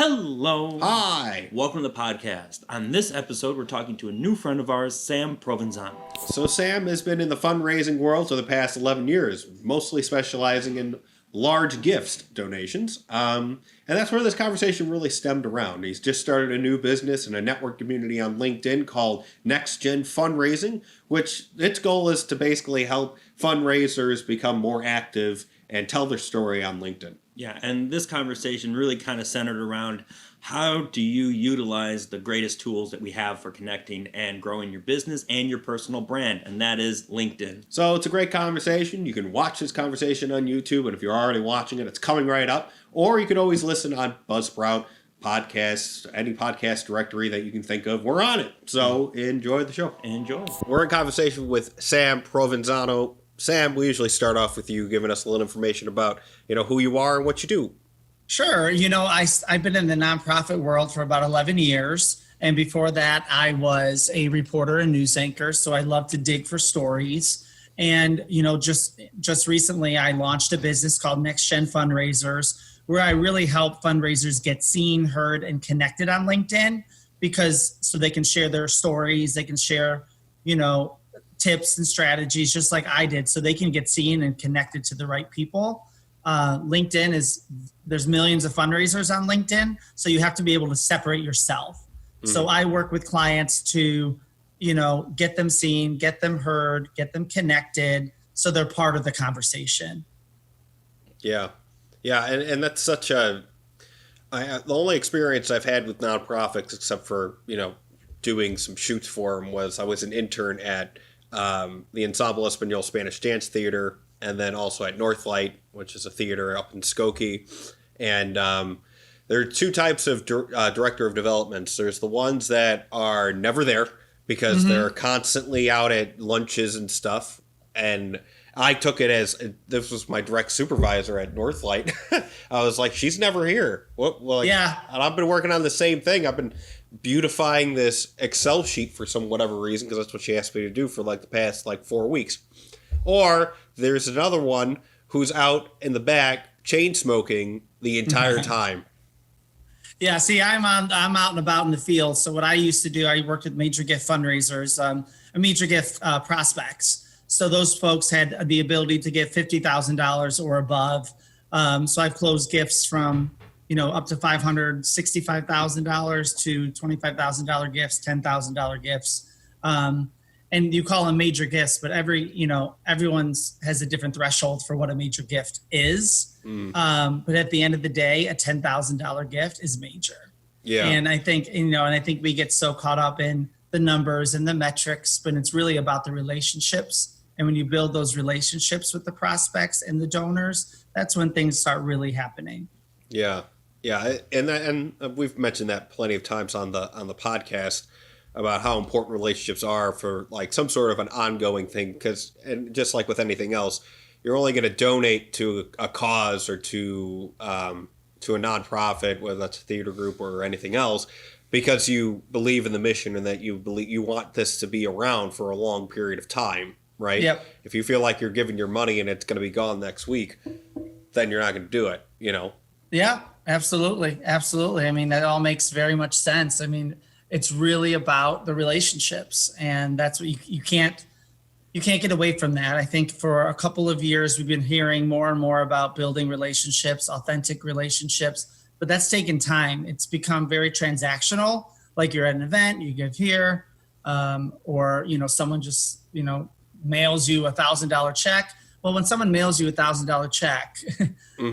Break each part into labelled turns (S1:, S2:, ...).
S1: Hello.
S2: Hi.
S1: Welcome to the podcast. On this episode, we're talking to a new friend of ours, Sam Provenzano.
S2: So Sam has been in the fundraising world for the past 11 years, mostly specializing in large gifts donations. And that's where this conversation really stemmed around. He's just started a new business and a network community on LinkedIn called Next Gen Fundraising, which its goal is to basically help fundraisers become more active and tell their story on LinkedIn.
S1: Yeah, and this conversation really kind of centered around how do you utilize the greatest tools that we have for connecting and growing your business and your personal brand, and that is LinkedIn.
S2: So it's a great conversation. You can watch this conversation on YouTube, and if you're already watching it, it's coming right up. Or you can always listen on Buzzsprout, podcasts, any podcast directory that you can think of. We're on it. So enjoy the show.
S1: Enjoy.
S2: We're in conversation with Sam Provenzano. Sam, we usually start off with you giving us a little information about, who you are and what you do.
S3: Sure. I've been in the nonprofit world for about 11 years. And before that, I was a reporter and news anchor. So I love to dig for stories. And, just recently, I launched a business called Next Gen Fundraisers, where I really help fundraisers get seen, heard, and connected on LinkedIn so they can share their stories. They can share, tips and strategies just like I did, so they can get seen and connected to the right people. LinkedIn there's millions of fundraisers on LinkedIn, so you have to be able to separate yourself. Mm-hmm. So I work with clients to, get them seen, get them heard, get them connected, so they're part of the conversation.
S2: Yeah. And that's such the only experience I've had with nonprofits, except for, doing some shoots for them, was I was an intern at the Ensemble Español Spanish Dance Theater, and then also at Northlight, which is a theater up in Skokie. And there are two types of director of developments. There's the ones that are never there because they're constantly out at lunches and stuff. And I took it as this was my direct supervisor at Northlight. I was like, she's never here.
S3: Yeah.
S2: And I've been working on the same thing. I've been beautifying this Excel sheet for whatever reason, because that's what she asked me to do for the past 4 weeks. Or there's another one who's out in the back chain smoking the entire time.
S3: Yeah, see, I'm out and about in the field. So what I used to do, I worked with major gift fundraisers, major gift prospects. So those folks had the ability to give $50,000 or above. So I've closed gifts from up to $565,000 to $25,000 gifts, $10,000 gifts. And you call them major gifts, but everyone's has a different threshold for what a major gift is. But at the end of the day, a $10,000 gift is major.
S2: Yeah.
S3: And I think, I think we get so caught up in the numbers and the metrics, but it's really about the relationships. And when you build those relationships with the prospects and the donors, that's when things start really happening.
S2: Yeah. And we've mentioned that plenty of times on the podcast about how important relationships are for some sort of an ongoing thing. And just like with anything else, you're only going to donate to a cause or to a nonprofit, whether that's a theater group or anything else, because you believe in the mission and that you want this to be around for a long period of time, right?
S3: Yep.
S2: If you feel like you're giving your money and it's going to be gone next week, then you're not going to do it,
S3: Yeah, absolutely. I mean, that all makes very much sense. I mean, it's really about the relationships, and that's what you can't get away from that. I think for a couple of years, we've been hearing more and more about building relationships, authentic relationships, but that's taken time. It's become very transactional. Like you're at an event, you give here, or, someone just, mails you $1,000 check. Well, when someone mails you $1,000 check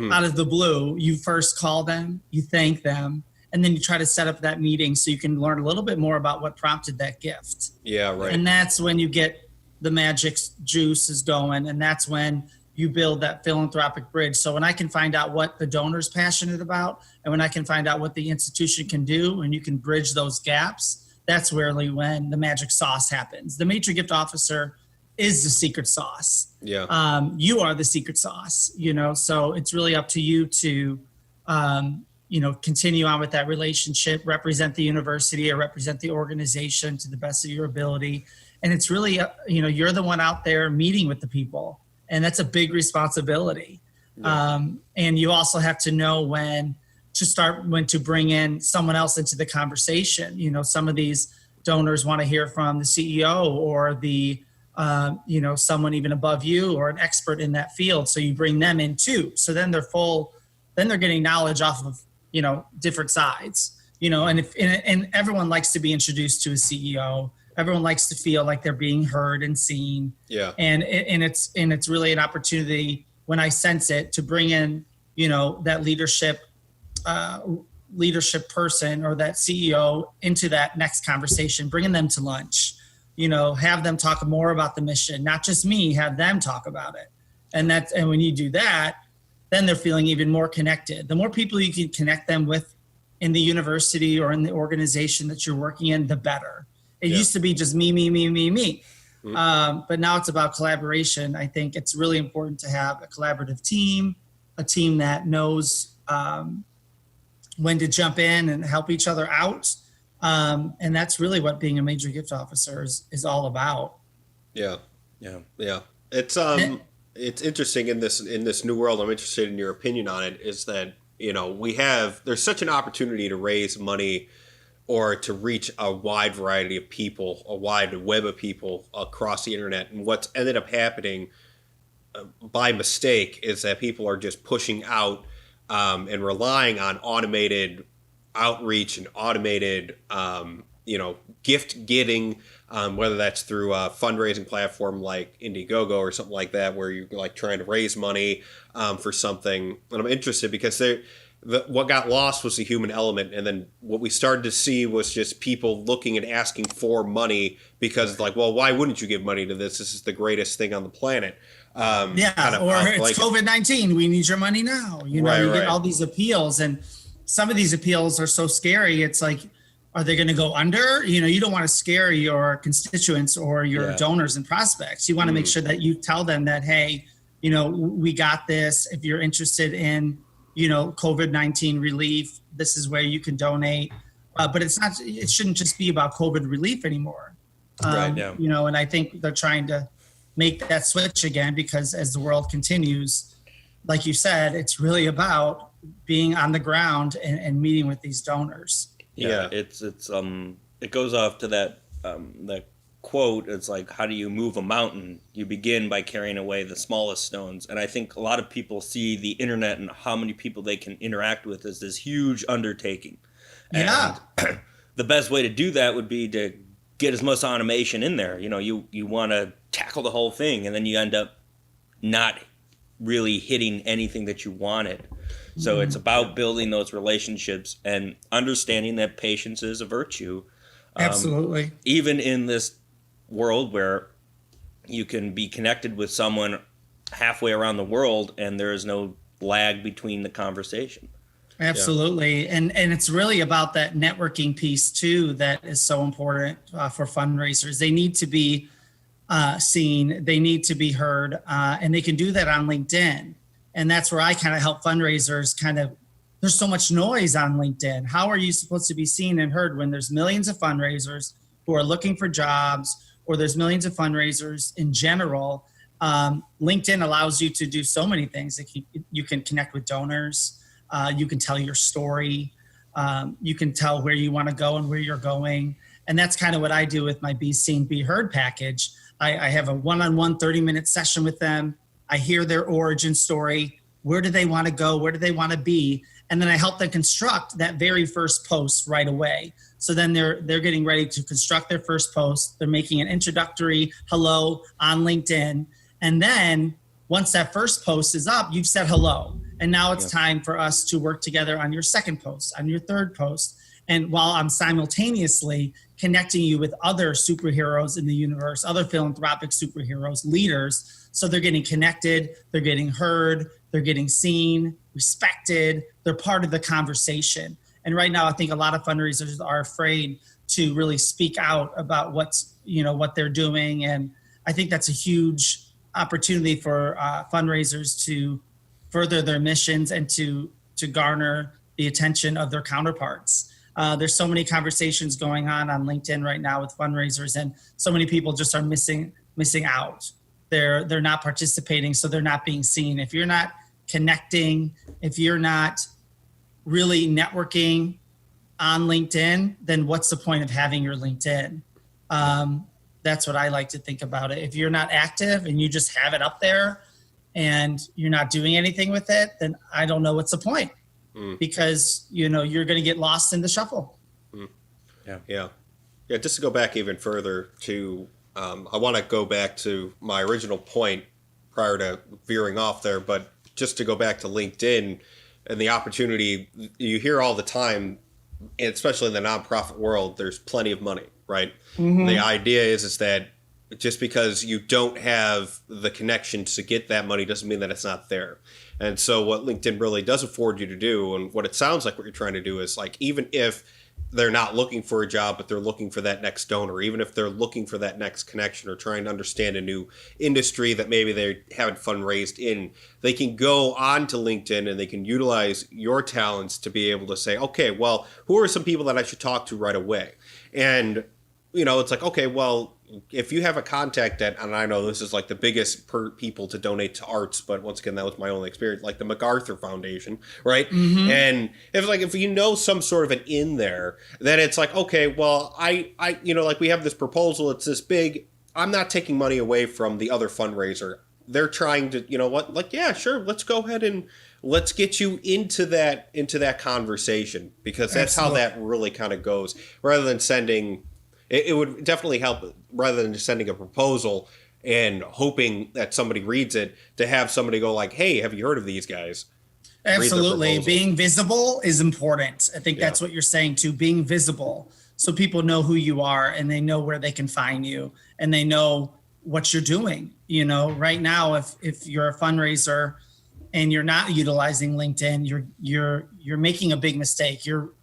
S3: out of the blue, you first call them, you thank them, and then you try to set up that meeting so you can learn a little bit more about what prompted that gift.
S2: Yeah, right.
S3: And that's when you get the magic juice is going, and that's when you build that philanthropic bridge. So when I can find out what the donor's passionate about, and when I can find out what the institution can do, and you can bridge those gaps, that's really when the magic sauce happens. The major gift officer is the secret sauce.
S2: Yeah.
S3: You are the secret sauce, so it's really up to you to, continue on with that relationship, represent the university or represent the organization to the best of your ability. And it's really, you're the one out there meeting with the people, and that's a big responsibility. Yeah. And you also have to know when to bring in someone else into the conversation. Some of these donors want to hear from the CEO or the someone even above you or an expert in that field. So you bring them in too. So then they're getting knowledge off of, different sides, and everyone likes to be introduced to a CEO. Everyone likes to feel like they're being heard and seen.
S2: Yeah.
S3: And it's really an opportunity when I sense it to bring in, that leadership person or that CEO into that next conversation, bringing them to lunch, have them talk more about the mission, not just me, have them talk about it. And when you do that, then they're feeling even more connected. The more people you can connect them with in the university or in the organization that you're working in, the better. It used to be just me. But now it's about collaboration. I think it's really important to have a collaborative team, a team that knows when to jump in and help each other out. And that's really what being a major gift officer is all about.
S2: Yeah. It's interesting in this new world. I'm interested in your opinion on it. Is that there's such an opportunity to raise money or to reach a wide variety of people, a wide web of people across the internet. And what's ended up happening by mistake is that people are just pushing out and relying on automated outreach and automated, gift getting, whether that's through a fundraising platform like Indiegogo or something like that, where you're like trying to raise money for something. And I'm interested because what got lost was the human element. And then what we started to see was just people looking and asking for money because like, well, why wouldn't you give money to this? This is the greatest thing on the planet.
S3: Or it's COVID-19. We need your money now. You get all these appeals, and some of these appeals are so scary. It's like, are they going to go under? You don't want to scare your constituents or your donors and prospects. You want to make sure that you tell them that, hey, we got this. If you're interested in, COVID-19 relief, this is where you can donate. But it shouldn't just be about COVID relief anymore. And I think they're trying to make that switch again, because as the world continues, like you said, it's really about being on the ground and meeting with these donors.
S1: Yeah. It goes off to that quote. It's like, how do you move a mountain? You begin by carrying away the smallest stones. And I think a lot of people see the internet and how many people they can interact with as this huge undertaking. And the best way to do that would be to get as much automation in there. You want to tackle the whole thing, and then you end up not really hitting anything that you wanted. So it's about building those relationships and understanding that patience is a virtue.
S3: Absolutely.
S1: Even in this world where you can be connected with someone halfway around the world and there is no lag between the conversation.
S3: Absolutely. And it's really about that networking piece too that is so important for fundraisers. They need to be seen, they need to be heard, and they can do that on LinkedIn. And that's where I kind of help fundraisers there's so much noise on LinkedIn. How are you supposed to be seen and heard when there's millions of fundraisers who are looking for jobs, or there's millions of fundraisers in general? LinkedIn allows you to do so many things. You can connect with donors. You can tell your story. You can tell where you want to go and where you're going. And that's kind of what I do with my Be Seen, Be Heard package. I have a one-on-one 30-minute session with them. I hear their origin story. Where do they want to go? Where do they want to be? And then I help them construct that very first post right away. So then they're getting ready to construct their first post. They're making an introductory hello on LinkedIn. And then once that first post is up, you've said hello. And now it's time for us to work together on your second post, on your third post. And while I'm simultaneously connecting you with other superheroes in the universe, other philanthropic superheroes, leaders, so they're getting connected, they're getting heard, they're getting seen, respected, they're part of the conversation. And right now, I think a lot of fundraisers are afraid to really speak out about what they're doing. And I think that's a huge opportunity for fundraisers to further their missions and to garner the attention of their counterparts. There's so many conversations going on LinkedIn right now with fundraisers, and so many people just are missing out. They're not participating, so they're not being seen. If you're not connecting, if you're not really networking on LinkedIn, then what's the point of having your LinkedIn? That's what I like to think about it. If you're not active and you just have it up there and you're not doing anything with it, then I don't know what's the point, because you're going to get lost in the shuffle.
S2: Yeah. Just to go back even further to, I want to go back to my original point prior to veering off there, but just to go back to LinkedIn and the opportunity you hear all the time, and especially in the nonprofit world, there's plenty of money, right? Mm-hmm. The idea is that just because you don't have the connections to get that money doesn't mean that it's not there. And so what LinkedIn really does afford you to do, and what it sounds like what you're trying to do, is like, even if they're not looking for a job, but they're looking for that next donor, even if they're looking for that next connection or trying to understand a new industry that maybe they haven't fundraised in, they can go on to LinkedIn and they can utilize your talents to be able to say, okay, well, who are some people that I should talk to right away? And, it's like, okay, well, if you have a contact that, and I know this is like the biggest per people to donate to arts, but once again, that was my only experience, like the MacArthur Foundation, right? Mm-hmm. And if you know some sort of an in there, then it's like, okay, well, I like we have this proposal, it's this big, I'm not taking money away from the other fundraiser. They're trying to, like, yeah, sure, let's go ahead and let's get you into that conversation, because that's Absolutely. How that really kind of goes, rather than sending. It would definitely help, rather than just sending a proposal and hoping that somebody reads it, to have somebody go like, hey, have you heard of these guys?
S3: Absolutely. Being visible is important. I think that's what you're saying too, being visible. So people know who you are and they know where they can find you and they know what you're doing. Right now, if you're a fundraiser and you're not utilizing LinkedIn, you're making a big mistake. Your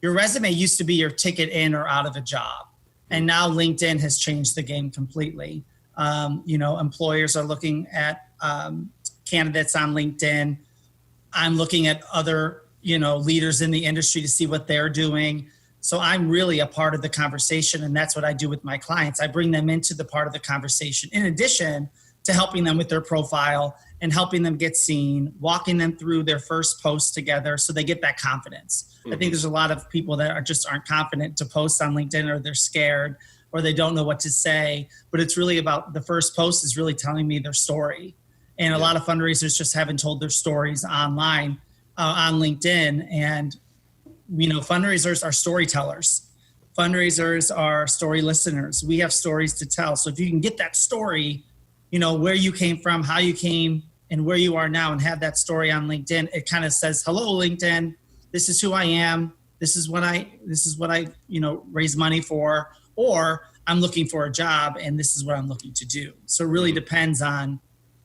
S3: resume used to be your ticket in or out of a job. And now LinkedIn has changed the game completely. Employers are looking at candidates on LinkedIn. I'm looking at other, leaders in the industry to see what they're doing. So I'm really a part of the conversation. And that's what I do with my clients. I bring them into the part of the conversation, in addition to helping them with their profile and helping them get seen, walking them through their first post together so they get that confidence. Mm-hmm. I think there's a lot of people that aren't confident to post on LinkedIn, or they're scared, or they don't know what to say. But it's really about the first post is really telling me their story. And a lot of fundraisers just haven't told their stories online on LinkedIn. And, fundraisers are storytellers. Fundraisers are story listeners. We have stories to tell. So if you can get that story, where you came from, how you came, and where you are now, and have that story on LinkedIn, it kind of says, hello, LinkedIn, this is who I am. This is what I raise money for, or I'm looking for a job and this is what I'm looking to do. So it really depends on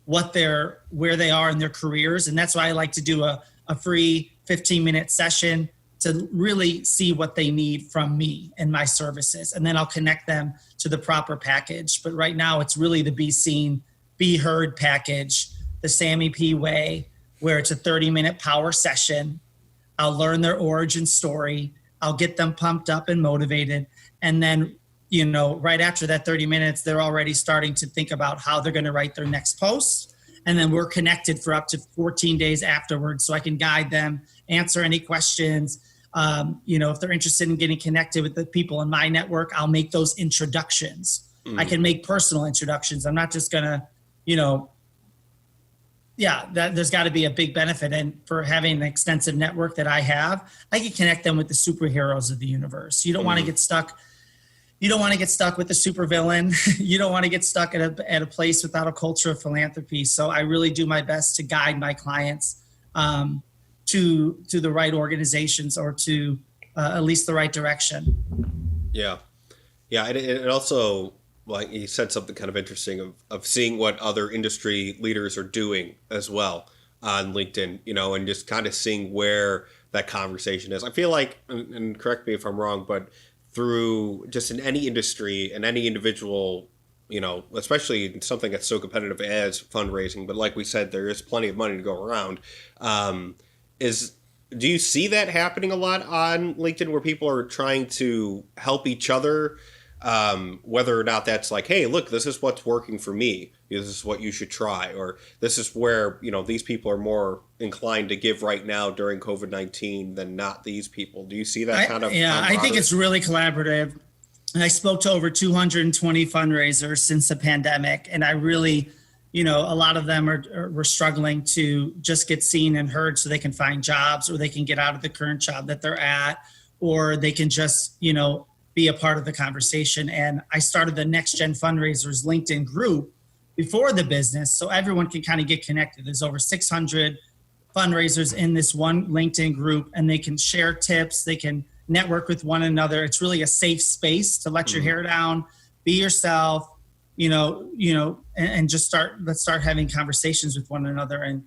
S3: where they are in their careers. And that's why I like to do a free 15-minute session to really see what they need from me and my services. And then I'll connect them to the proper package. But right now it's really the Be Seen, Be Heard package, the Sammy P way, where it's a 30-minute power session. I'll learn their origin story. I'll get them pumped up and motivated. And then, right after that 30 minutes, they're already starting to think about how they're going to write their next post. And then we're connected for up to 14 days afterwards, so I can guide them, answer any questions. If they're interested in getting connected with the people in my network, I'll make those introductions. I can make personal introductions. I'm not just going to, there's got to be a big benefit. And for having an extensive network that I have, I can connect them with the superheroes of the universe. You don't want to get stuck. You don't want to get stuck with the supervillain. You don't want to get stuck at a place without a culture of philanthropy. So I really do my best to guide my clients to the right organizations, or to at least the right direction.
S2: Yeah. It also, like you said, something kind of interesting of seeing what other industry leaders are doing as well on LinkedIn, and just kind of seeing where that conversation is. I feel like, and correct me if I'm wrong, but through just in any industry and any individual, especially in something that's so competitive as fundraising, but like we said, there is plenty of money to go around. Do you see that happening a lot on LinkedIn, where people are trying to help each other, whether or not that's like, hey, look, this is what's working for me, this is what you should try, or this is where, these people are more inclined to give right now during COVID-19 than not these people. Do you see that kind of?
S3: Yeah, I think it's really collaborative. And I spoke to over 220 fundraisers since the pandemic, and I really, a lot of them were struggling to just get seen and heard so they can find jobs, or they can get out of the current job that they're at, or they can just, be a part of the conversation. And I started the Next Gen Fundraisers LinkedIn group before the business, so everyone can kind of get connected. There's over 600 fundraisers in this one LinkedIn group, and they can share tips, they can network with one another. It's really a safe space to let your hair down, be yourself, and just let's start having conversations with one another, and,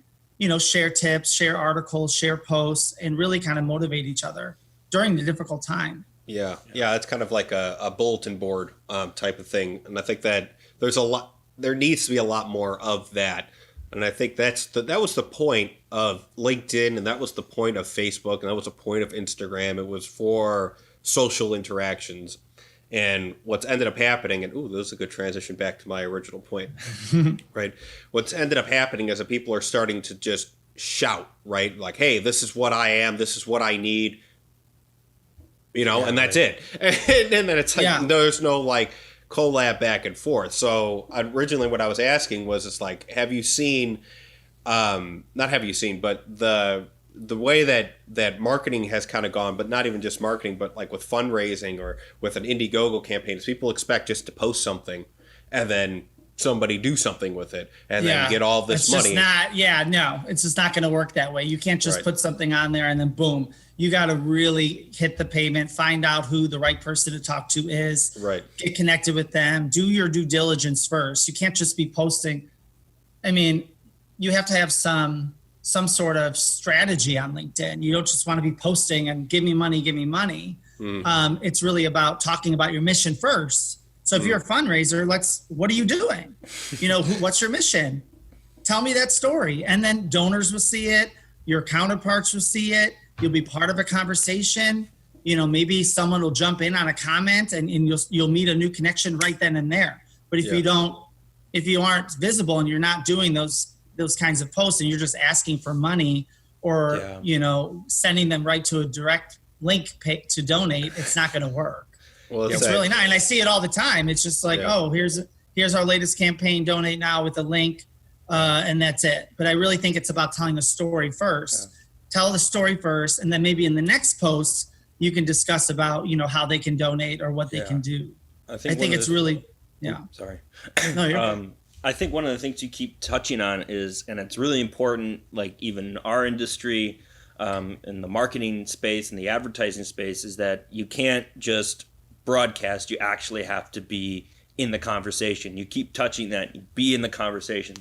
S3: share tips, share articles, share posts, and really kind of motivate each other during the difficult time.
S2: Yeah. It's kind of like a bulletin board type of thing. And I think that there needs to be a lot more of that. And I think that was the point of LinkedIn, and that was the point of Facebook, and that was the point of Instagram. It was for social interactions. And what's ended up happening, and this is a good transition back to my original point, right? What's ended up happening is that people are starting to just shout, right? Like, hey, this is what I am, this is what I need, and that's it. And then it's like, there's no like collab back and forth. So originally what I was asking was, it's like, have you seen, not have you seen, but the way that marketing has kind of gone, but not even just marketing, but like with fundraising or with an Indiegogo campaign, is people expect just to post something and then somebody do something with it and then get all this money.
S3: It's just not going to work that way. You can't just put something on there and then boom. You got to really hit the pavement, find out who the right person to talk to is, get connected with them, do your due diligence first. You can't just be posting. I mean, you have to have some sort of strategy on LinkedIn. You don't just want to be posting and give me money. It's really about talking about your mission first. So if you're a fundraiser, what are you doing? What's your mission? Tell me that story. And then donors will see it. Your counterparts will see it. You'll be part of a conversation. Maybe someone will jump in on a comment and you'll meet a new connection right then and there. But if you aren't visible and you're not doing those kinds of posts and you're just asking for money or, sending them right to a direct link to donate, it's not going to work. Well, it's really not. And I see it all the time. It's just like, here's our latest campaign, donate now with a link. And that's it. But I really think it's about telling the story first. Yeah. Tell the story first. And then maybe in the next post, you can discuss about, how they can donate or what they can do. I think it's really,
S1: Sorry.
S3: No, you're good.
S1: I think one of the things you keep touching on is, and it's really important, like even our industry, in the marketing space and the advertising space, is that you can't just broadcast. You actually have to be in the conversation. You keep touching that. Be in the conversation.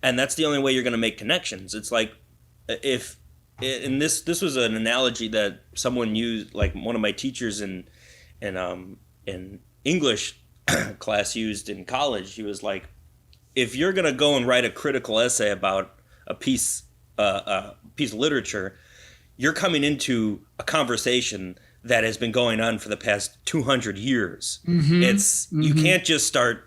S1: And that's the only way you're going to make connections. It's like, and this was an analogy that someone used, like one of my teachers in English class used in college. He was like, if you're going to go and write a critical essay about a piece of literature, you're coming into a conversation that has been going on for the past 200 years. Mm-hmm. You can't just start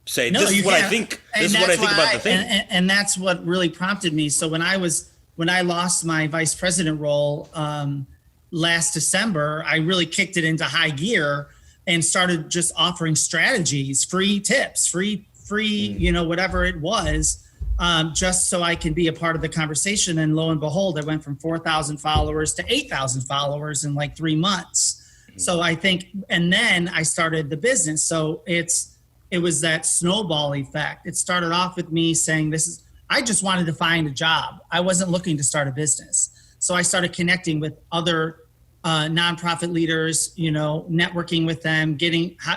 S1: say, this is what I think. This is what I think about the thing.
S3: And that's what really prompted me. So when I lost my vice president role last December, I really kicked it into high gear and started just offering strategies, free tips, free, whatever it was, just so I can be a part of the conversation. And lo and behold, I went from 4,000 followers to 8,000 followers in like 3 months. Mm-hmm. So I think, and then I started the business. So it was that snowball effect. It started off with me saying, I just wanted to find a job. I wasn't looking to start a business. So I started connecting with other nonprofit leaders, networking with them,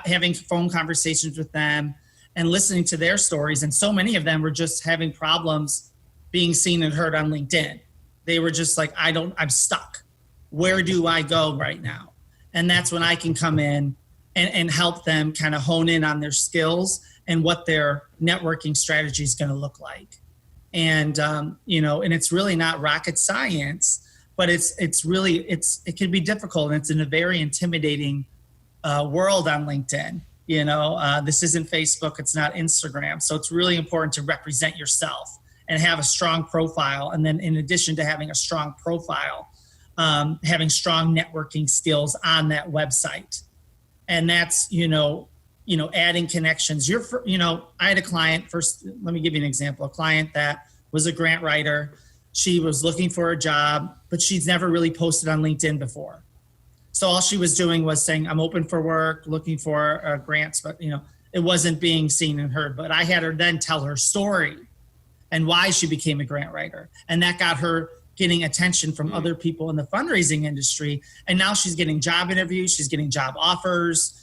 S3: having phone conversations with them and listening to their stories. And so many of them were just having problems being seen and heard on LinkedIn. They were just like, I'm stuck. Where do I go right now? And that's when I can come in and help them kind of hone in on their skills and what their networking strategy is going to look like. And, and it's really not rocket science, but it can be difficult. And it's in a very intimidating world on LinkedIn. This isn't Facebook, it's not Instagram. So it's really important to represent yourself and have a strong profile. And then in addition to having a strong profile, having strong networking skills on that website. And that's, adding connections. I had a client first, let me give you an example, a client that was a grant writer. She was looking for a job, but she's never really posted on LinkedIn before. So all she was doing was saying, I'm open for work, looking for grants, but it wasn't being seen and heard. But I had her then tell her story and why she became a grant writer. And that got her getting attention from other people in the fundraising industry. And now she's getting job interviews, she's getting job offers,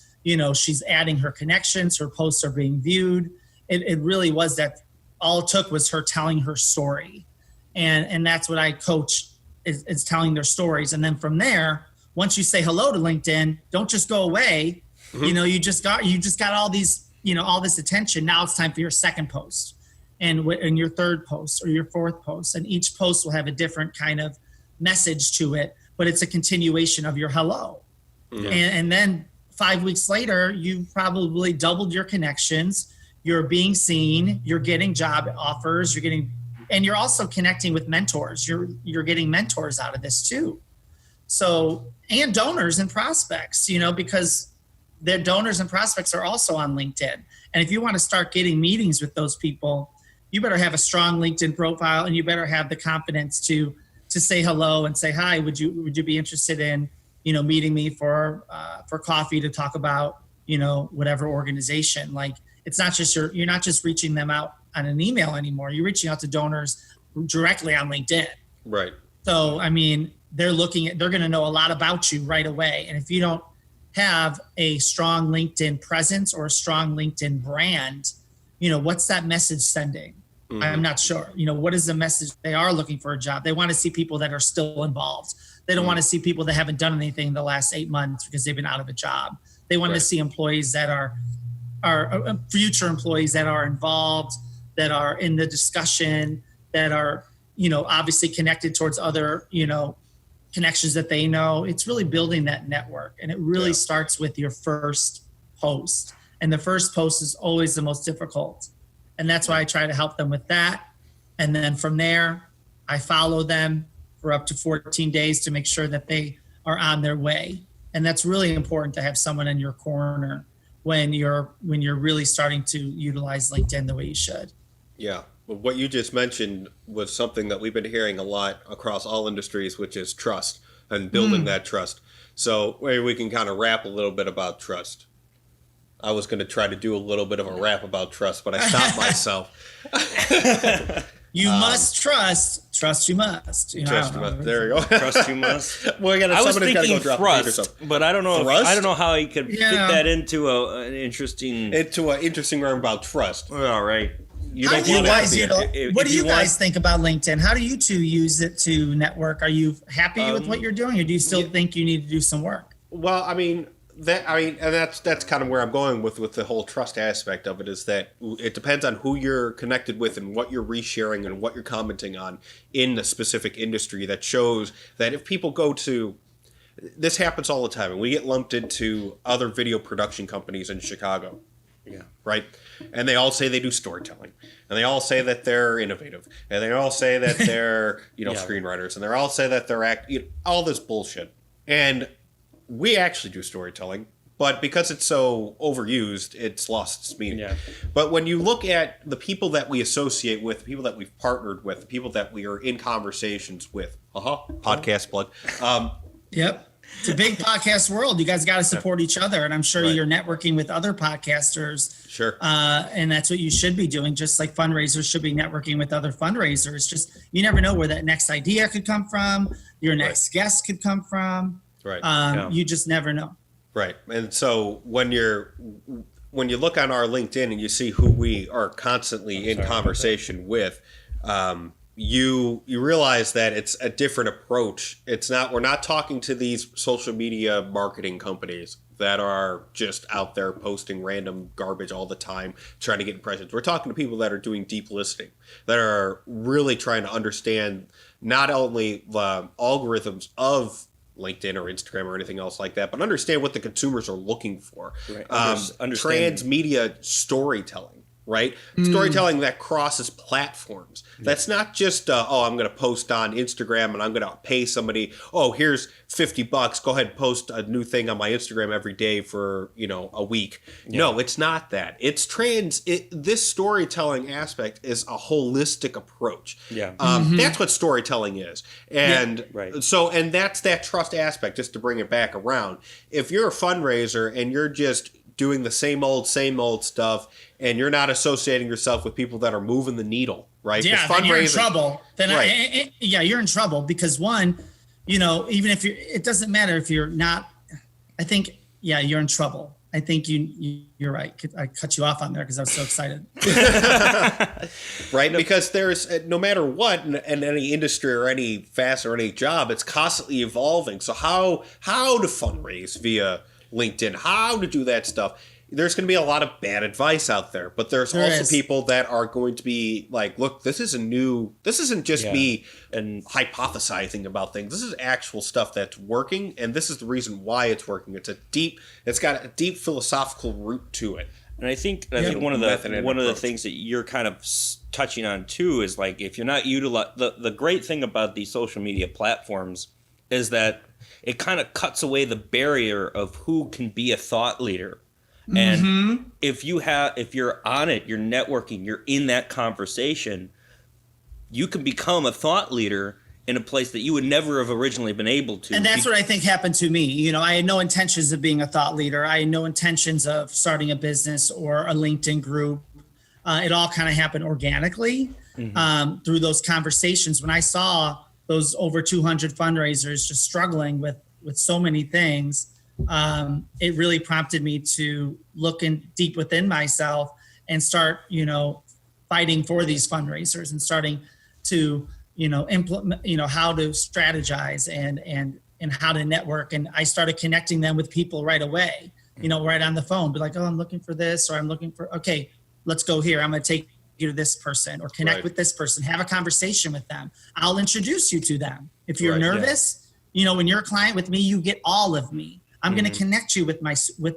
S3: she's adding her connections, her posts are being viewed. It really was that all it took was her telling her story. And that's what I coach is telling their stories. And then from there, once you say hello to LinkedIn, don't just go away. You just got all these, all this attention. Now it's time for your second post and your third post or your fourth post. And each post will have a different kind of message to it, but it's a continuation of your hello. And then 5 weeks later, you've probably doubled your connections. You're being seen, you're getting job offers, and you're also connecting with mentors. You're getting mentors out of this too. So, and donors and prospects, because their donors and prospects are also on LinkedIn. And if you want to start getting meetings with those people, you better have a strong LinkedIn profile, and you better have the confidence to say hello and say, hi, would you be interested in, meeting me for coffee to talk about, whatever organization. Like, it's not just you're not just reaching them out on an email anymore. You're reaching out to donors directly on LinkedIn.
S2: Right.
S3: So, they're going to know a lot about you right away. And if you don't have a strong LinkedIn presence or a strong LinkedIn brand, what's that message sending? I'm not sure. What is the message? They are looking for a job. They want to see people that are still involved. They don't want to see people that haven't done anything in the last 8 months because they've been out of a job. They want to see employees that are future employees that are involved, that are in the discussion, that are, obviously connected towards other, connections that they know. It's really building that network. And it really starts with your first post. And the first post is always the most difficult. And that's why I try to help them with that. And then from there, I follow them for up to 14 days to make sure that they are on their way. And that's really important to have someone in your corner when you're really starting to utilize LinkedIn the way you should.
S2: Yeah. Well, what you just mentioned was something that we've been hearing a lot across all industries, which is trust and building that trust. So maybe we can kind of rap a little bit about trust. I was going to try to do a little bit of a rap about trust, but I stopped myself.
S3: You must trust you must.
S2: Trust you must. There you go.
S1: Trust you must.
S2: I
S1: was thinking thrust, but I don't know. I don't know how you could fit that into an interesting
S2: rhyme about trust.
S1: All right.
S3: What do you guys think about LinkedIn? How do you two use it to network? Are you happy with what you're doing, or do you still think you need to do some work?
S2: Well, and that's kind of where I'm going with the whole trust aspect of it, is that it depends on who you're connected with and what you're resharing and what you're commenting on in the specific industry. That shows that if people go to, this happens all the time, and we get lumped into other video production companies in Chicago.
S1: Yeah.
S2: Right. And they all say they do storytelling, and they all say that they're innovative, and they all say that they're, screenwriters, and they all say that they're all this bullshit. And we actually do storytelling, but because it's so overused, it's lost its meaning. Yeah. But when you look at the people that we associate with, the people that we've partnered with, the people that we are in conversations with, podcast plug.
S3: Yep. It's a big podcast world. You guys got to support each other. And I'm sure you're networking with other podcasters.
S2: Sure.
S3: And that's what you should be doing. Just like fundraisers should be networking with other fundraisers. Just, you never know where that next idea could come from. Your next guest could come from.
S2: Right.
S3: You just never know.
S2: Right. And so when you look on our LinkedIn and you see who we are constantly in conversation with, you realize that it's a different approach. We're not talking to these social media marketing companies that are just out there posting random garbage all the time, trying to get impressions. We're talking to people that are doing deep listening, that are really trying to understand not only the algorithms of LinkedIn or Instagram or anything else like that, but understand what the consumers are looking for.
S1: Right.
S2: Transmedia storytelling, right? Storytelling that crosses platforms. That's not just, I'm going to post on Instagram and I'm going to pay somebody, here's $50. Go ahead and post a new thing on my Instagram every day for, a week. Yeah. No, it's not that. It's this storytelling aspect is a holistic approach.
S1: Yeah.
S2: That's what storytelling is. And
S1: right.
S2: So, and that's that trust aspect, just to bring it back around. If you're a fundraiser and you're just doing the same old stuff, and you're not associating yourself with people that are moving the needle, right?
S3: Yeah, then you're in trouble. You're in trouble because one, even if it doesn't matter if you're not, I think, you're in trouble. I think you're right. I cut you off on there because I was so excited.
S2: Right? Because there's, no matter what, in any industry or any facet or any job, it's constantly evolving. So how to fundraise via LinkedIn, how to do that stuff. There's going to be a lot of bad advice out there, but there also people that are going to be like, look, this isn't just me and hypothesizing about things. This is actual stuff that's working, and this is the reason why it's working. It's got a deep philosophical root to it.
S1: And I think one of the things that you're kind of touching on too is like, if you're not the great thing about these social media platforms is that it kind of cuts away the barrier of who can be a thought leader. And if you're on it, you're networking, you're in that conversation, you can become a thought leader in a place that you would never have originally been able to.
S3: And that's what I think happened to me. I had no intentions of being a thought leader. I had no intentions of starting a business or a LinkedIn group. It all kind of happened organically through those conversations. When I saw those over 200 fundraisers just struggling with so many things, it really prompted me to look in deep within myself and start, fighting for these fundraisers and starting to, implement, how to strategize and how to network. And I started connecting them with people right away, right on the phone, be like, I'm looking for this, or I'm looking for, okay, let's go here. I'm going to take you to this person or connect with this person, have a conversation with them. I'll introduce you to them. If you're nervous, when you're a client with me, you get all of me. I'm going to connect you with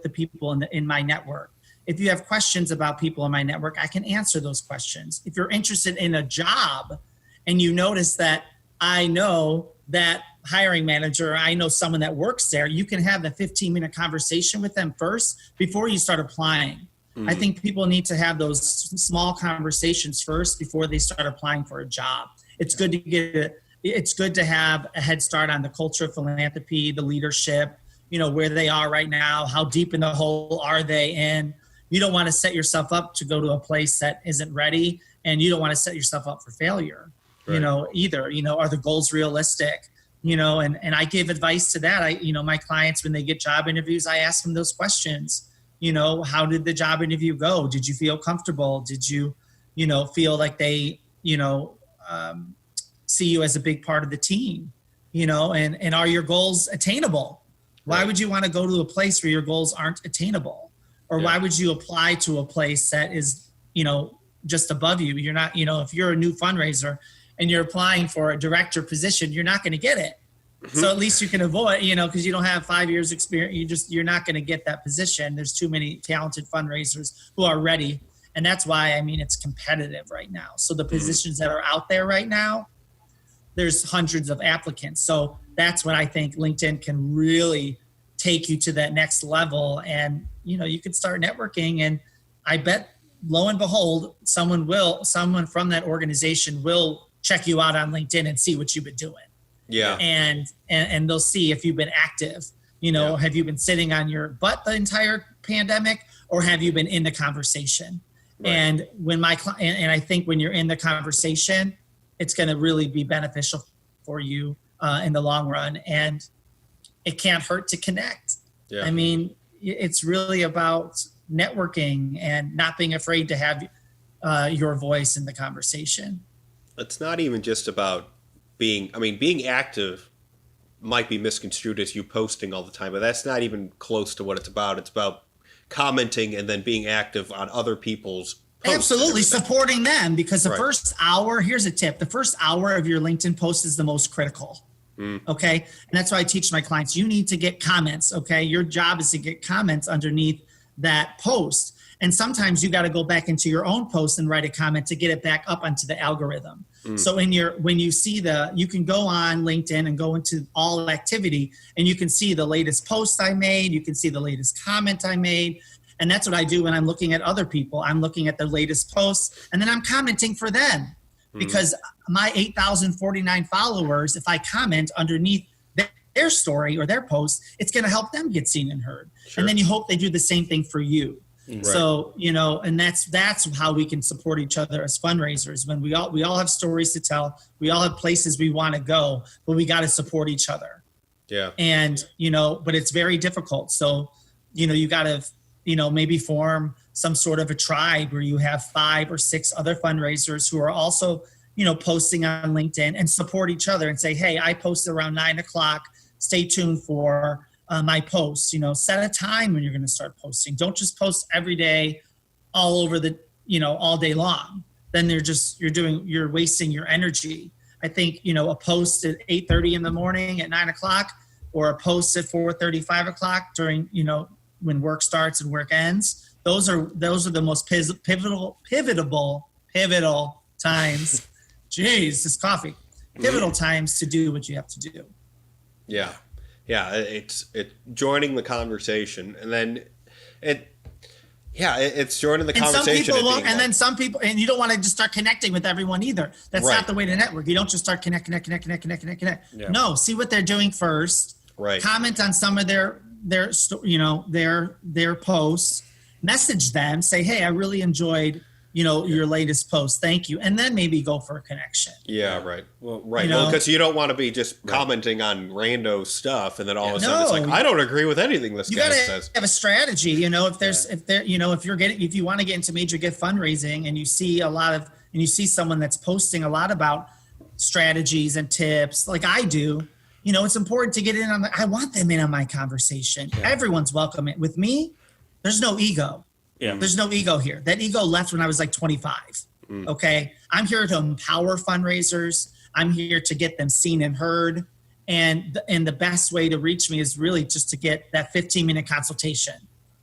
S3: the people in my network. If you have questions about people in my network, I can answer those questions. If you're interested in a job and you notice that I know that hiring manager, I know someone that works there, you can have a 15-minute conversation with them first before you start applying. I think people need to have those small conversations first before they start applying for a job. It's good to have a head start on the culture of philanthropy, the leadership, where they are right now, how deep in the hole are they in. You don't want to set yourself up to go to a place that isn't ready, and you don't want to set yourself up for failure, either. Are the goals realistic? And I give advice to that. My clients, when they get job interviews, I ask them those questions. How did the job interview go? Did you feel comfortable? Did you, feel like they, see you as a big part of the team, and are your goals attainable? Why would you want to go to a place where your goals aren't attainable? Or why would you apply to a place that is, just above you? You're not, if you're a new fundraiser and you're applying for a director position, you're not going to get it. So at least you can avoid, because you don't have 5 years experience. You're not going to get that position. There's too many talented fundraisers who are ready. And that's why, it's competitive right now. So the positions that are out there right now, there's hundreds of applicants. So that's what I think LinkedIn can really take you to that next level. And, you can start networking, and I bet lo and behold, someone from that organization will check you out on LinkedIn and see what you've been doing.
S2: Yeah.
S3: And they'll see if you've been active, have you been sitting on your butt the entire pandemic, or have you been in the conversation? Right. And when and I think when you're in the conversation, it's going to really be beneficial for you in the long run. And it can't hurt to connect. Yeah. It's really about networking and not being afraid to have your voice in the conversation.
S2: It's not even just about being active might be misconstrued as you posting all the time, but that's not even close to what it's about. It's about commenting and then being active on other people's posts.
S3: Absolutely, supporting them, because the first hour, here's a tip, the first hour of your LinkedIn post is the most critical. Okay. And that's why I teach my clients, you need to get comments. Okay. Your job is to get comments underneath that post. And sometimes you got to go back into your own post and write a comment to get it back up onto the algorithm. So when you see you can go on LinkedIn and go into all activity and you can see the latest post I made. You can see the latest comment I made. And that's what I do when I'm looking at other people. I'm looking at their latest posts and then I'm commenting for them because my 8,049 followers, if I comment underneath their story or their post, it's going to help them get seen and heard. Sure. And then you hope they do the same thing for you. Right. So, and that's how we can support each other as fundraisers. When we all have stories to tell, we all have places we want to go, but we got to support each other.
S2: Yeah.
S3: And, but it's very difficult. So, you got to, maybe form some sort of a tribe where you have 5 or 6 other fundraisers who are also, posting on LinkedIn and support each other and say, hey, I posted around 9:00. Stay tuned for my posts. Set a time when you're going to start posting. Don't just post every day all over all day long. Then you're wasting your energy. I think, a post at 8:30 in the morning at 9:00 or a post at 4:30, 5:00 during, when work starts and work ends. Those are the most pivotal times. Jeez, this coffee. Pivotal times to do what you have to do.
S2: Yeah. Yeah. It's joining the conversation and then it's joining the conversation.
S3: Then some people, and you don't want to just start connecting with everyone either. That's not the way to network. You don't just start connect. Yeah. No, see what they're doing first.
S2: Right.
S3: Comment on some of their posts, message them, say, hey, I really enjoyed, your latest post. Thank you. And then maybe go for a connection.
S2: Yeah. Right. Well, right. Because you don't want to be just commenting on rando stuff. And then all of a sudden it's like, I don't agree with anything this guy says.
S3: You have a strategy, if you want to get into major gift fundraising and you see someone that's posting a lot about strategies and tips like I do, it's important to get in I want them in on my conversation. Yeah. Everyone's welcome. With me, there's no ego. Yeah. There's no ego here. That ego left when I was like 25. Okay. I'm here to empower fundraisers. I'm here to get them seen and heard. And the best way to reach me is really just to get that 15-minute consultation.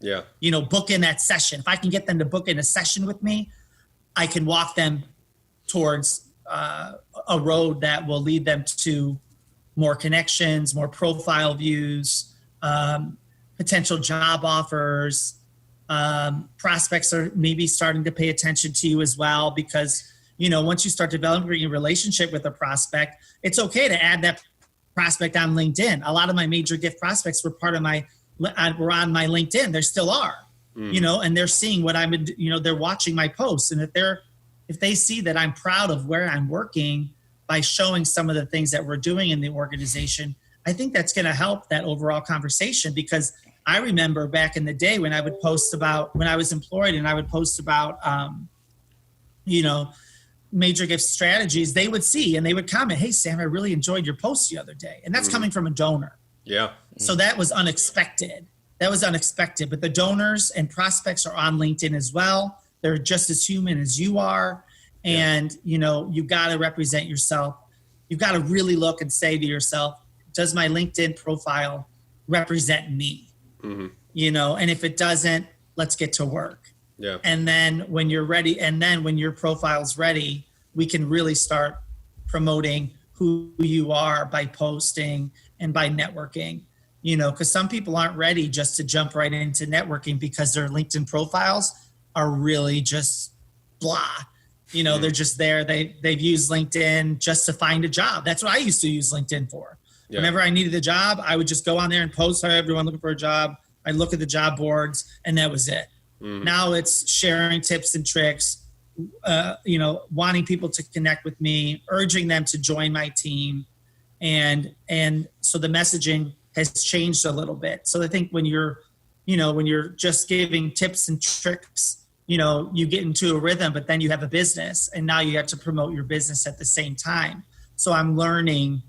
S2: Yeah.
S3: Book in that session. If I can get them to book in a session with me, I can walk them towards a road that will lead them to more connections, more profile views, potential job offers. Prospects are maybe starting to pay attention to you as well because, once you start developing a relationship with a prospect, it's okay to add that prospect on LinkedIn. A lot of my major gift prospects were were on my LinkedIn. There still are, and they're seeing what they're watching my posts. And if they see that I'm proud of where I'm working by showing some of the things that we're doing in the organization, I think that's going to help that overall conversation because I remember back in the day when I would post about when I was employed and I would post about, major gift strategies, they would see and they would comment, hey, Sam, I really enjoyed your post the other day. And that's coming from a donor.
S2: Yeah.
S3: So that was unexpected. But the donors and prospects are on LinkedIn as well. They're just as human as you are. And, you've got to represent yourself. You've got to really look and say to yourself, does my LinkedIn profile represent me? Mm-hmm. And if it doesn't, let's get to work.
S2: Yeah.
S3: And then when you're ready, and then when your profile's ready, we can really start promoting who you are by posting and by networking, because some people aren't ready just to jump right into networking because their LinkedIn profiles are really just blah. They're just there. They've used LinkedIn just to find a job. That's what I used to use LinkedIn for. Yeah. Whenever I needed a job, I would just go on there and post, hi, everyone looking for a job. I look at the job boards and that was it. Mm-hmm. Now it's sharing tips and tricks, wanting people to connect with me, urging them to join my team. And so the messaging has changed a little bit. So I think when you're just giving tips and tricks, you get into a rhythm, but then you have a business and now you have to promote your business at the same time. So I'm learning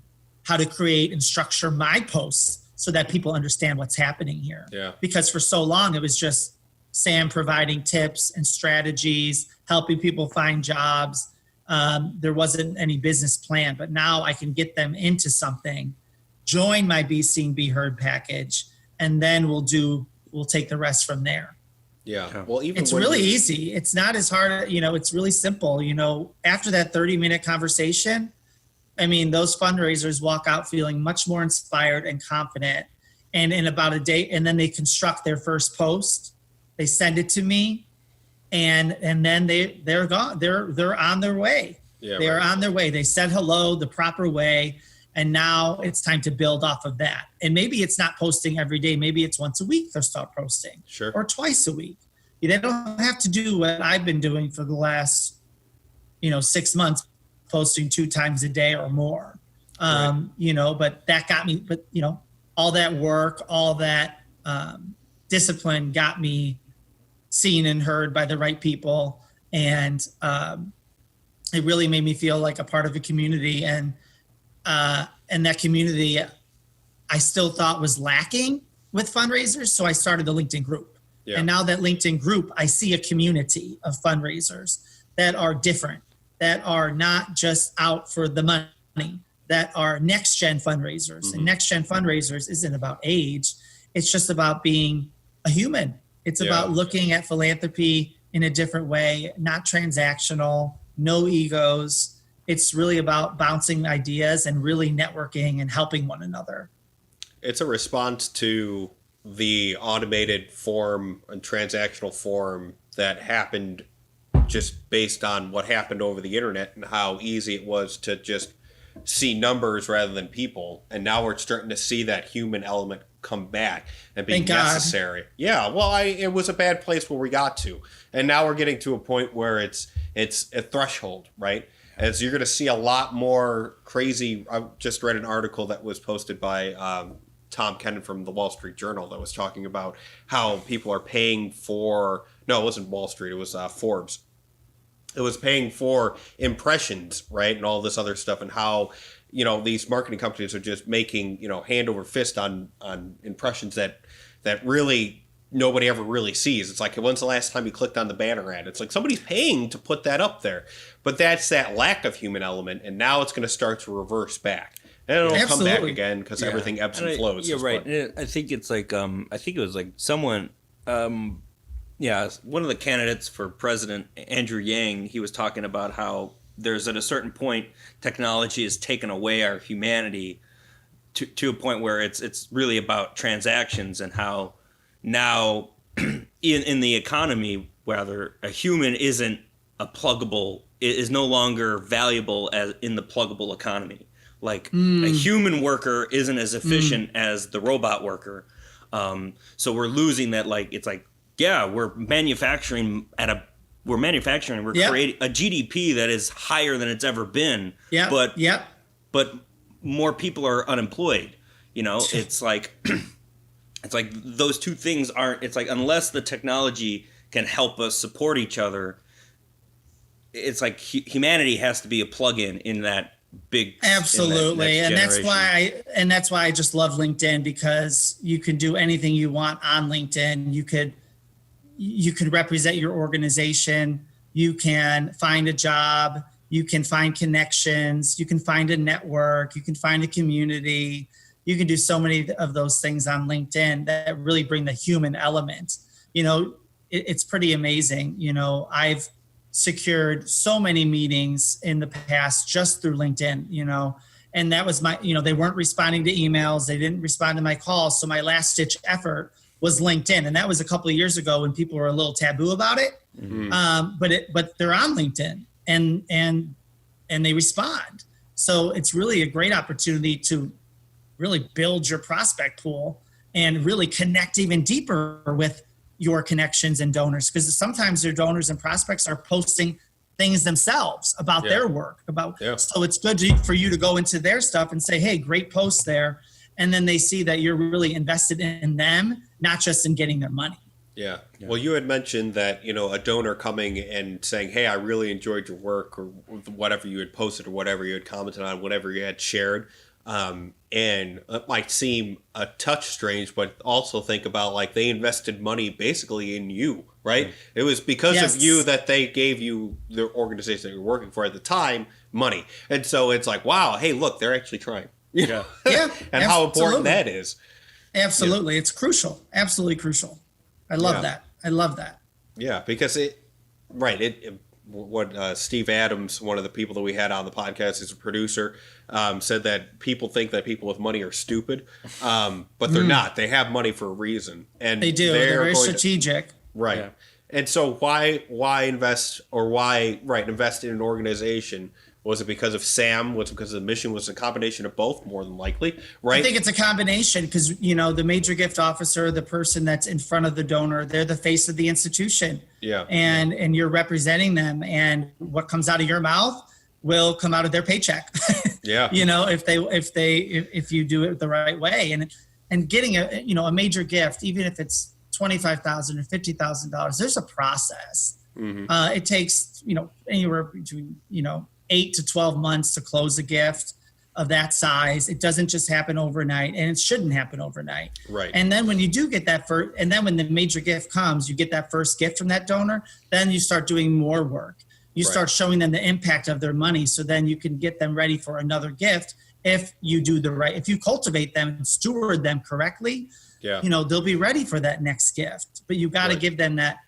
S3: how to create and structure my posts so that people understand what's happening here.
S2: Yeah.
S3: Because for so long, it was just Sam providing tips and strategies, helping people find jobs. There wasn't any business plan, but now I can get them into something join my Be Seen, Be Heard package, and then we'll take the rest from there.
S2: Yeah. Well, even
S3: it's really easy. It's not as hard, it's really simple. After that 30-minute conversation, I mean, those fundraisers walk out feeling much more inspired and confident. And in about a day, and then they construct their first post, they send it to me, and then they're gone. They're on their way.
S2: Yeah,
S3: they're on their way. They said hello the proper way. And now it's time to build off of that. And maybe it's not posting every day. Maybe it's once a week they'll start posting.
S2: Sure.
S3: Or twice a week. They don't have to do what I've been doing for the last, 6 months, posting 2 times a day or more. But that got me, all that work, all that discipline got me seen and heard by the right people. And it really made me feel like a part of a community. And that community I still thought was lacking with fundraisers. So I started the LinkedIn group. Yeah. And now that LinkedIn group, I see a community of fundraisers that are different, that are not just out for the money, that are next gen fundraisers. Mm-hmm. And next gen fundraisers isn't about age. It's just about being a human. It's about looking at philanthropy in a different way, not transactional, no egos. It's really about bouncing ideas and really networking and helping one another.
S2: It's a response to the automated form and transactional form that happened just based on what happened over the internet and how easy it was to just see numbers rather than people. And now we're starting to see that human element come back and be necessary. Yeah, well, it was a bad place where we got to. And now we're getting to a point where it's a threshold, right? As you're going to see a lot more crazy. I just read an article that was posted by Tom Kennan from the Wall Street Journal that was talking about how people are paying for, no, it wasn't Wall Street, it was Forbes. It was paying for impressions, right? And all this other stuff, and how, these marketing companies are just making, hand over fist on impressions that really nobody ever really sees. It's like, when's the last time you clicked on the banner ad? It's like somebody's paying to put that up there. But that's that lack of human element, and now it's going to start to reverse back. And it'll come back again because everything ebbs and flows.
S1: You're right. I think it's like, I think it was like someone, one of the candidates for president, Andrew Yang, he was talking about how there's at a certain point, technology has taken away our humanity to a point where it's really about transactions, and how now in the economy, whether a human isn't is no longer valuable as in the pluggable economy. Like a human worker isn't as efficient as the robot worker. So we're losing that. Like, it's like, we're manufacturing we're creating a GDP that is higher than it's ever been. Yeah. But more people are unemployed. It's like, it's like those two things aren't, it's like, unless the technology can help us support each other, it's like humanity has to be a plug-in in that big.
S3: Absolutely. And that's why I just love LinkedIn, because you can do anything you want on LinkedIn. You could represent your organization. You can find a job. You can find connections. You can find a network. You can find a community. You can do so many of those things on LinkedIn that really bring the human element. It's pretty amazing. I've secured so many meetings in the past just through LinkedIn, and that was they weren't responding to emails. They didn't respond to my calls. So my last ditch effort was LinkedIn. And that was a couple of years ago when people were a little taboo about it. Mm-hmm. But they're on LinkedIn and they respond. So it's really a great opportunity to really build your prospect pool and really connect even deeper with your connections and donors, because sometimes your donors and prospects are posting things themselves about their work. So it's good for you to go into their stuff and say, hey, great post there. And then they see that you're really invested in them, not just in getting their money.
S2: Yeah. Well, you had mentioned that, a donor coming and saying, hey, I really enjoyed your work, or whatever you had posted, or whatever you had commented on, whatever you had shared. And it might seem a touch strange, but also think about, like, they invested money basically in you, right? It was because of you that they gave you the organization that you're working for at the time money. And so it's like, wow, hey, look, they're actually trying.
S1: Yeah.
S3: Yeah.
S2: And how important
S3: absolutely.
S2: that is.
S3: Absolutely. It's crucial. Absolutely crucial. I love
S2: Yeah.
S3: that. I love that.
S2: Yeah, because what Steve Adams, one of the people that we had on the podcast, is a producer, said that people think that people with money are stupid, but they're not. They have money for a reason, and
S3: They do. They're very
S2: going to,
S3: strategic.
S2: right.
S1: Yeah.
S2: And so why invest, or why invest in an organization? Was it because of Sam? Was it because of the mission? Was it a combination of both? More than likely, right?
S3: I think it's a combination because, the major gift officer, the person that's in front of the donor, they're the face of the institution.
S2: Yeah.
S3: And you're representing them, and what comes out of your mouth will come out of their paycheck.
S2: Yeah.
S3: If you do it the right way, and getting a major gift, even if it's $25,000 or $50,000, there's a process. It takes anywhere between 8 to 12 months to close a gift of that size. It doesn't just happen overnight, and it shouldn't happen overnight.
S2: Right.
S3: And then when you do get that first, and then when the major gift comes, you get that first gift from that donor, then you start doing more work. You start showing them the impact of their money, so then you can get them ready for another gift if you do if you cultivate them and steward them correctly.
S2: Yeah.
S3: They'll be ready for that next gift. But you got to give them that.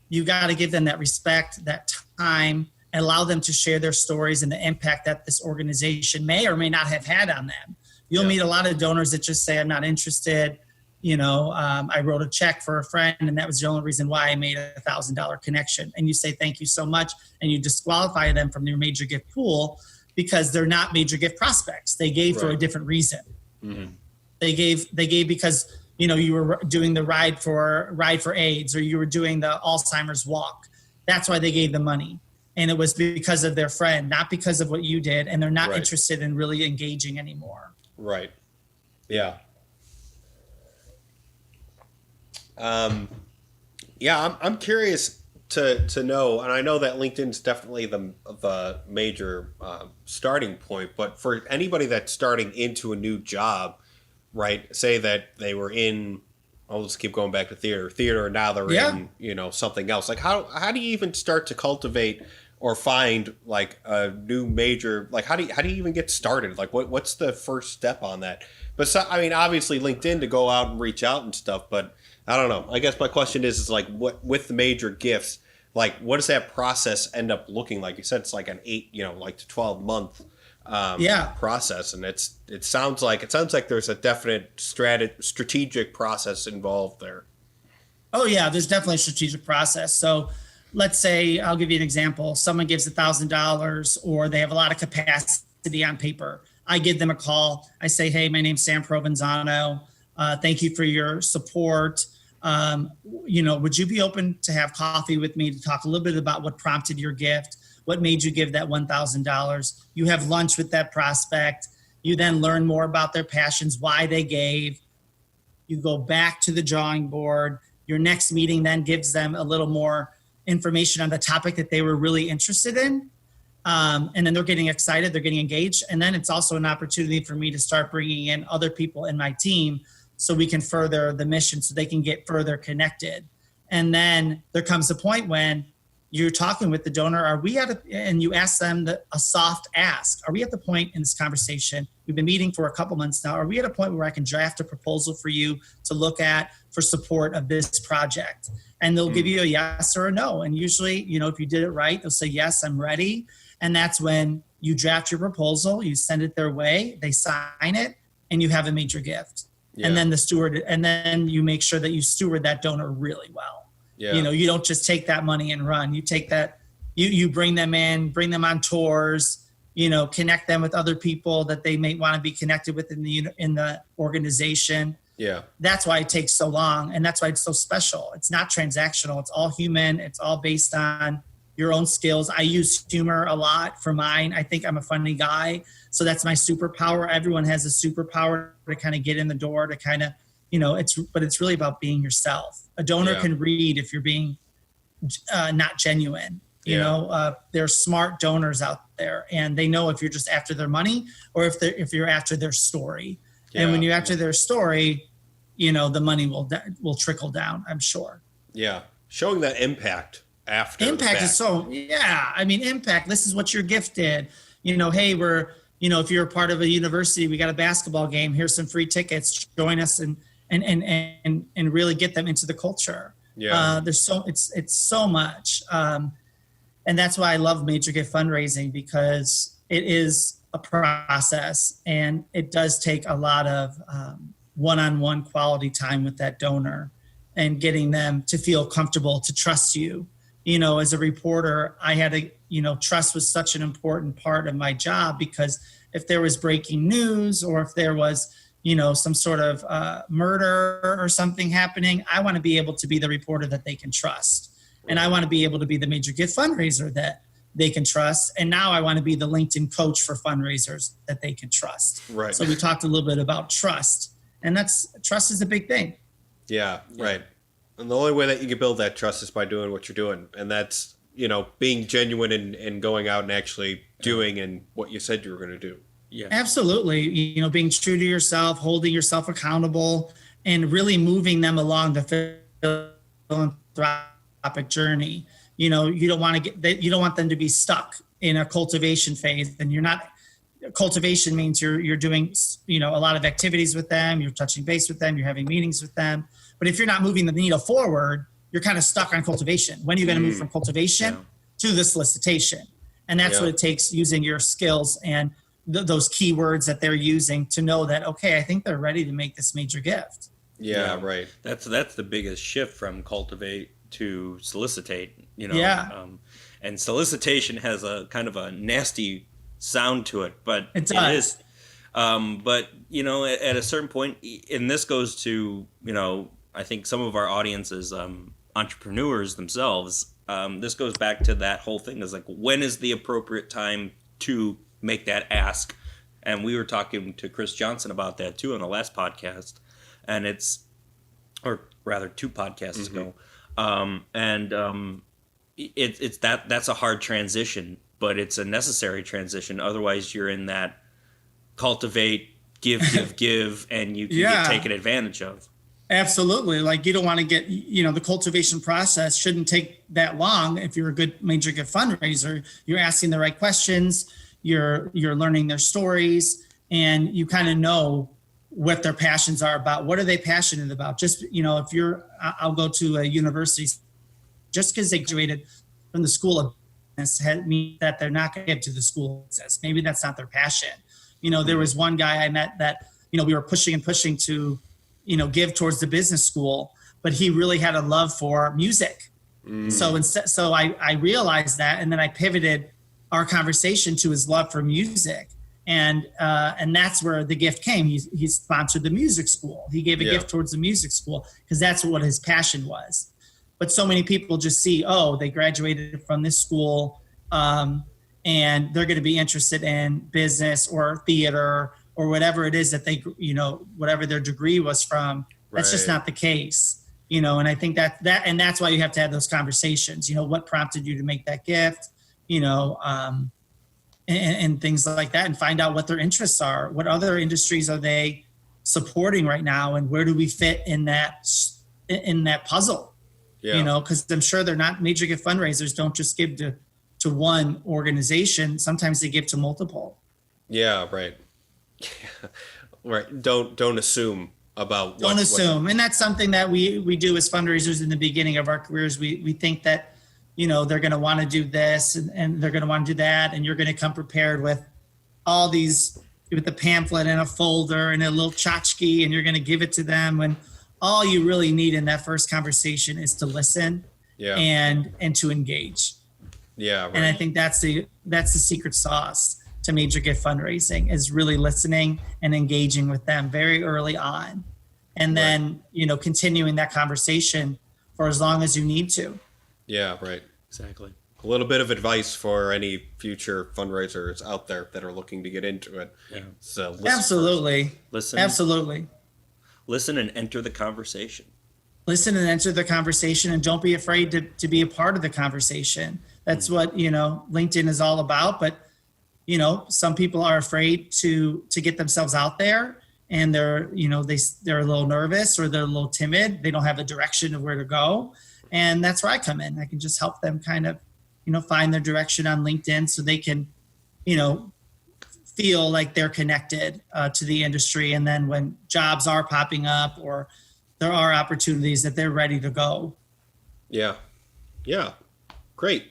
S3: You got to give them that respect, that time, and allow them to share their stories and the impact that this organization may or may not have had on them. You'll meet a lot of donors that just say, I'm not interested. I wrote a check for a friend, and that was the only reason why I made $1,000 connection. And you say, thank you so much. And you disqualify them from your major gift pool because they're not major gift prospects. They gave for a different reason. Mm-hmm. They gave because, you were doing the ride for AIDS, or you were doing the Alzheimer's walk. That's why they gave the money. And it was because of their friend, not because of what you did. And they're not interested in really engaging anymore.
S2: Right. Yeah. I'm curious to know, and I know that LinkedIn's definitely the major starting point, but for anybody that's starting into a new job, right? Say that they were in, I'll just keep going back to theater, and now they're in, something else. Like how do you even start to cultivate or find like a new major? Like how do you even get started? Like what's the first step on that? But obviously LinkedIn to go out and reach out and stuff, but I don't know. I guess my question is like what with the major gifts, like what does that process end up looking like? You said it's like an 8, like to 12 month process, and it sounds like there's a definite strategic process involved there.
S3: Oh yeah, there's definitely a strategic process. So let's say, I'll give you an example. Someone gives $1,000, or they have a lot of capacity on paper. I give them a call. I say, hey, my name's Sam Provenzano. Thank you for your support. Would you be open to have coffee with me to talk a little bit about what prompted your gift? What made you give that $1,000? You have lunch with that prospect. You then learn more about their passions, why they gave. You go back to the drawing board. Your next meeting then gives them a little more information on the topic that they were really interested in. And then they're getting excited, they're getting engaged. And then it's also an opportunity for me to start bringing in other people in my team so we can further the mission, so they can get further connected. And then there comes a point when you're talking with the donor, and you ask them a soft ask. Are we at the point in this conversation? We've been meeting for a couple months now. Are we at a point where I can draft a proposal for you to look at for support of this project? And they'll give you a yes or a no. And usually, if you did it right, they'll say, yes, I'm ready. And that's when you draft your proposal, you send it their way, they sign it, and you have a major gift. Yeah. And then you make sure that you steward that donor really well. Yeah. You don't just take that money and run. You take that, you bring them in, bring them on tours, connect them with other people that they may want to be connected with in the organization.
S2: Yeah.
S3: That's why it takes so long. And that's why it's so special. It's not transactional. It's all human. It's all based on your own skills. I use humor a lot for mine. I think I'm a funny guy. So that's my superpower. Everyone has a superpower to kind of get in the door, to kind of, but it's really about being yourself. A donor can read if you're being not genuine. There are smart donors out there, and they know if you're just after their money or if you're after their story. Yeah. And when you're after their story, the money will trickle down, I'm sure.
S2: Yeah. Showing that impact after.
S3: Impact is impact. This is what your gift did. Hey, if you're a part of a university, we got a basketball game, here's some free tickets, join us and really get them into the culture.
S2: Yeah.
S3: It's so much. And that's why I love major gift fundraising, because it is a process and it does take a lot of one-on-one quality time with that donor and getting them to feel comfortable, to trust you. As a reporter, I had trust was such an important part of my job, because if there was breaking news or if there was, some sort of murder or something happening, I want to be able to be the reporter that they can trust. And I want to be able to be the major gift fundraiser that they can trust. And now I want to be the LinkedIn coach for fundraisers that they can trust.
S2: Right.
S3: So we talked a little bit about trust, and trust is a big thing.
S2: Yeah, right. And the only way that you can build that trust is by doing what you're doing. And that's, being genuine and going out and actually doing and what you said you were going to do.
S1: Yeah.
S3: Absolutely. Being true to yourself, holding yourself accountable, and really moving them along the philanthropic journey. You don't want them to be stuck in a cultivation phase. And cultivation means you're doing, a lot of activities with them, you're touching base with them, you're having meetings with them. But if you're not moving the needle forward, you're kind of stuck on cultivation. When are you going to move from cultivation to the solicitation? And that's what it takes, using your skills and those keywords that they're using to know that, okay, I think they're ready to make this major gift.
S2: Yeah, right.
S1: That's the biggest shift from cultivate to solicitate,
S3: Yeah.
S1: And solicitation has a kind of a nasty sound to it, but
S3: it does.
S1: But at a certain point, and this goes to, I think some of our audiences, entrepreneurs themselves, this goes back to that whole thing, is like, when is the appropriate time to make that ask? And we were talking to Chris Johnson about that too on the last podcast, and it's, or rather 2 podcasts ago. It's that's a hard transition, but it's a necessary transition. Otherwise you're in that cultivate, give, and you can get taken advantage of. Absolutely.
S3: Like, you don't want to get, the cultivation process shouldn't take that long. If you're a good major gift fundraiser, you're asking the right questions, you're learning their stories, and you kind of know what their passions are about. What are they passionate about? Just, if I'll go to a university, just because they graduated from the school of business means that they're not going to give to the school of business. Maybe that's not their passion. There was one guy I met that, we were pushing to, give towards the business school, but he really had a love for music. So I realized that, and then I pivoted our conversation to his love for music. And that's where the gift came. He sponsored the music school. He gave a gift towards the music school because that's what his passion was. But so many people just see, they graduated from this school, and they're going to be interested in business or theater or whatever it is that they, whatever their degree was from. That's just not the case, and I think and that's why you have to have those conversations. What prompted you to make that gift, and things like that, and find out what their interests are. What other industries are they supporting right now, and where do we fit in that puzzle? Because I'm sure they're not, major gift fundraisers don't just give to one organization. Sometimes they give to multiple.
S2: Yeah, right. Right. Don't assume about
S3: don't assume. And that's something that we do as fundraisers in the beginning of our careers. We think that, they're going to want to do this and they're going to want to do that. And you're going to come prepared with all these, with the pamphlet and a folder and a little tchotchke, and you're going to give it to them. When all you really need in that first conversation is to listen and to engage.
S2: Yeah. Right.
S3: And I think that's the secret sauce to major gift fundraising, is really listening and engaging with them very early on. And then, continuing that conversation for as long as you need to.
S2: Yeah, right.
S1: Exactly.
S2: A little bit of advice for any future fundraisers out there that are looking to get into it.
S1: Yeah.
S2: So
S3: absolutely.
S1: Listen.
S3: Absolutely.
S1: Listen and enter the conversation.
S3: Listen and enter the conversation, and don't be afraid to be a part of the conversation. That's what, LinkedIn is all about. But, some people are afraid to get themselves out there, and they're a little nervous, or they're a little timid. They don't have a direction of where to go. And that's where I come in. I can just help them kind of, find their direction on LinkedIn so they can, feel like they're connected to the industry. And then when jobs are popping up or there are opportunities, that they're ready to go.
S2: Yeah. Yeah. Great.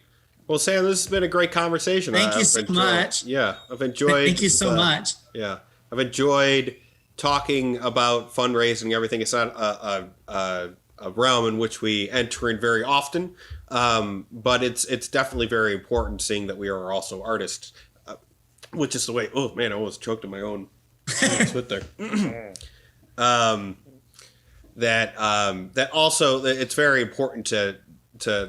S2: Well, Sam, this has been a great conversation.
S3: Thank you so much.
S2: Yeah, I've enjoyed.
S3: Thank you so much.
S2: Yeah, I've enjoyed talking about fundraising and everything. It's not a realm in which we enter in very often, but it's definitely very important seeing that we are also artists, which is the way. Oh man, I almost choked on my own spit there. That also it's very important to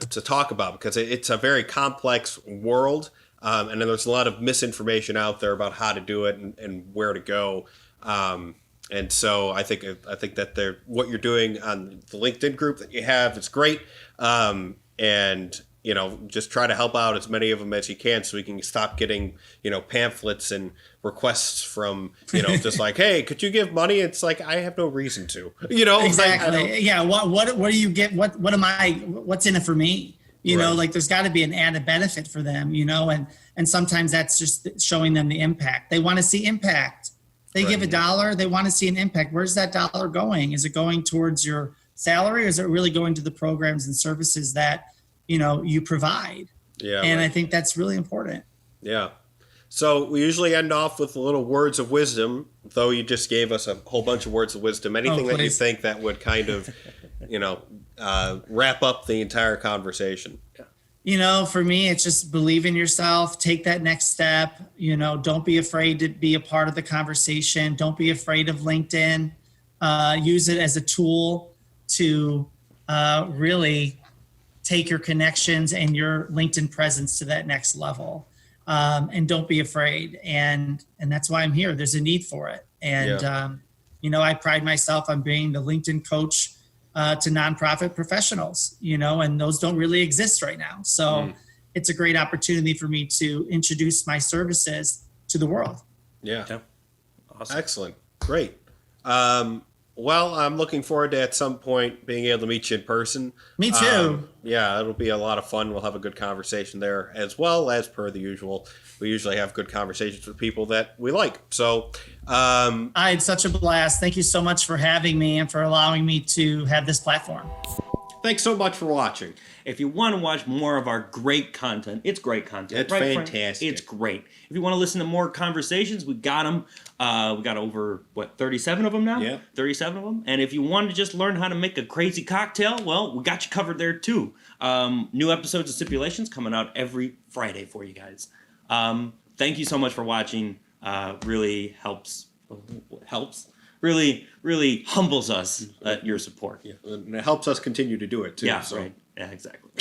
S2: talk about because it's a very complex world, and then there's a lot of misinformation out there about how to do it and where to go. And so I think that what you're doing on the LinkedIn group that you have is great, and just try to help out as many of them as you can so we can stop getting pamphlets and requests from just like, hey, could you give money? It's like, I have no reason to,
S3: exactly. Yeah. What do you get? What's in it for me? Like there's got to be an added benefit for them, and sometimes that's just showing them the impact. They want to see impact. They give $1, they want to see an impact. Where's that dollar going? Is it going towards your salary, or is it really going to the programs and services that you provide?
S2: Yeah.
S3: And I think that's really important.
S2: Yeah. So we usually end off with little words of wisdom, though you just gave us a whole bunch of words of wisdom. Anything that you think that would kind of, wrap up the entire conversation?
S3: For me, it's just believe in yourself, take that next step. Don't be afraid to be a part of the conversation. Don't be afraid of LinkedIn. Use it as a tool to really take your connections and your LinkedIn presence to that next level. And don't be afraid. And that's why I'm here. There's a need for it. And, I pride myself on being the LinkedIn coach to nonprofit professionals, and those don't really exist right now. So it's a great opportunity for me to introduce my services to the world.
S2: Yeah.
S1: Awesome.
S2: Excellent. Great. Well, I'm looking forward to at some point being able to meet you in person.
S3: Me too.
S2: Yeah, it'll be a lot of fun. We'll have a good conversation there as well as per the usual. We usually have good conversations with people that we like. So
S3: I had such a blast. Thank you so much for having me and for allowing me to have this platform.
S2: Thanks so much for watching.
S1: If you want to watch more of our great content, it's great content.
S2: It's fantastic.
S1: It's great. If you want to listen to more conversations, we got them. We got over, 37 of them now?
S2: Yeah.
S1: 37 of them. And if you want to just learn how to make a crazy cocktail, well, we got you covered there too. New episodes of Stipulations coming out every Friday for you guys. Thank you so much for watching. Really helps. Really, really humbles us, your support.
S2: Yeah, and it helps us continue to do it too.
S1: Yeah,
S2: so.
S1: right. Yeah, exactly.